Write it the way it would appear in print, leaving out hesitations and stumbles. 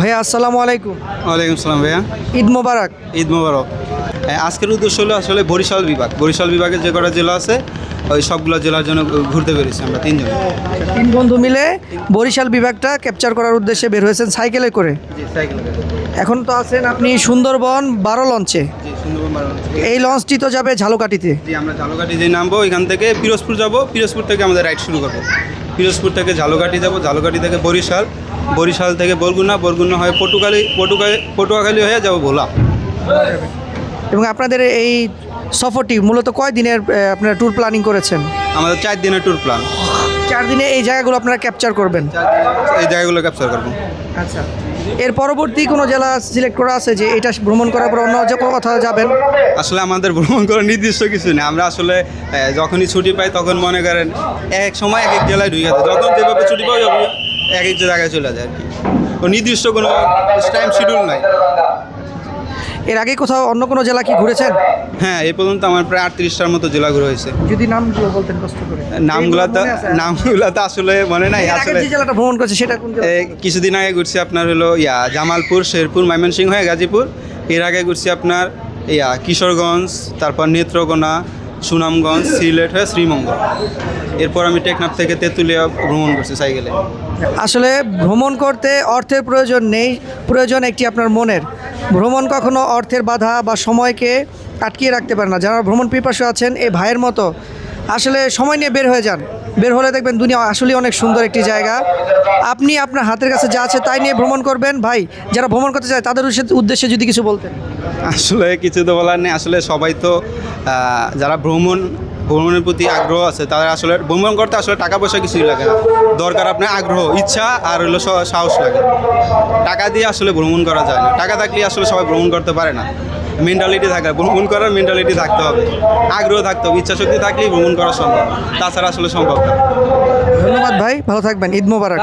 ভাইয়া আসসালামু আলাইকুম। ওয়ালাইকুম সালাম ভাইয়া। ঈদ মোবারক। ঈদ মোবারক। আজকের উদ্দেশ্য হলো আসলে বরিশাল বিভাগের যে কটা জেলা আছে ওই সবগুলো জেলার জন্য ঘুরতে পেরেছি আমরা তিনজন। তিন বন্ধু মিলে বরিশাল বিভাগটা ক্যাপচার করার উদ্দেশ্যে বের হয়েছেন সাইকেলে করে। এখন তো আছেন আপনি সুন্দরবন 12 লঞ্চে। এই লঞ্চটি তো যাবে ঝালকাঠিতে। জি, আমরা ঝালকাঠি যে নামবো এখান থেকে পিরোজপুর যাব, পিরোজপুর থেকে আমাদের রাইড শুরু করবো। পিরোজপুর থেকে ঝালকাঠি যাব, ঝালকাঠি থেকে বরিশাল থেকে বরগুনা হয়ে পটুয়াখালী হয়ে যাব ভোলা। এবং আপনাদের এই সফরটি মূলত কয় দিনের আপনারা ট্যুর প্ল্যানিং করেছেন? আমাদের 4 দিনের ট্যুর প্ল্যান। 4 দিনে এই জায়গাগুলো আপনারা ক্যাপচার করবেন। এই জায়গাগুলো ক্যাপচার করবো। আচ্ছা, এর পরবর্তী কোনো জেলা সিলেক্ট করা আছে যে এটা ভ্রমণ করার পর অন্য যে কোনো কোথাও যাবেন? আসলে আমাদের ভ্রমণ করার নির্দিষ্ট কিছু নেই। আমরা আসলে যখনই ছুটি পাই তখন মনে করেন এক সময় এক জেলায় ঢুকে যায়, যখন যেভাবে ছুটি পাই এক জায়গায় চলে যায় আর কি। তো নির্দিষ্ট কোনো টাইম শিডিউল নাই। এর আগে কোথাও অন্য কোনো জেলা কি ঘুরেছেন? হ্যাঁ, এই পর্যন্ত আমার প্রায় 38টার মতো জেলা ঘুরে হয়েছে। যদি নামগুলো বলতেন কষ্ট করে। নামগুলো তো আসলে মনে নাই। আসলে যে জেলাটা ভ্রমণ করেছে সেটা কোন জেলা? কিছুদিন আগে ঘুরছি আপনার হলো জামালপুর, শেরপুর, ময়মনসিংহ হয়ে গাজীপুর। এর আগে ঘুরছি আপনার কিশোরগঞ্জ, তারপর নেত্রকোনা, সুনামগঞ্জ, সিলেট হয়ে শ্রীমঙ্গল। এরপর আমি টেকনাফ থেকে তেঁতুলিয়া ভ্রমণ করছি সাইকেলে। আসলে ভ্রমণ করতে অর্থের প্রয়োজন নেই, প্রয়োজন একটি আপনার মনের। ভ্রমণ কখনো অর্থের বাধা বা সময়কে আটকিয়ে রাখতে পারে না। যারা ভ্রমণ পিপাসু আছেন এই ভাইয়ের মতো আসলে সময় নিয়ে বের হয়ে যান। বের হলে দেখবেন দুনিয়া আসলে অনেক সুন্দর একটি জায়গা। আপনি আপনার হাতের কাছে যা আছে তাই নিয়ে ভ্রমণ করবেন। ভাই, যারা ভ্রমণ করতে চায় তাদের উদ্দেশ্যে যদি কিছু বলতেন। আসলে কিছু তো বলার নেই। আসলে সবাই তো যারা ভ্রমণের প্রতি আগ্রহ আছে তারা আসলে ভ্রমণ করতে আসলে টাকা পয়সা কিছুই লাগে না, দরকার আপনার আগ্রহ, ইচ্ছা আর হলো সাহস লাগে। টাকা দিয়ে আসলে ভ্রমণ করা যায় না। টাকা থাকলে আসলে সবাই ভ্রমণ করতে পারে না। মেন্টালিটি থাকে, ভ্রমণ করার মেন্টালিটি থাকতে হবে, আগ্রহ থাকতে হবে, ইচ্ছা শক্তি থাকলেই ভ্রমণ করা সম্ভব, তাছাড়া আসলে সম্ভব না। ধন্যবাদ ভাই, ভালো থাকবেন। ঈদ মোবারক।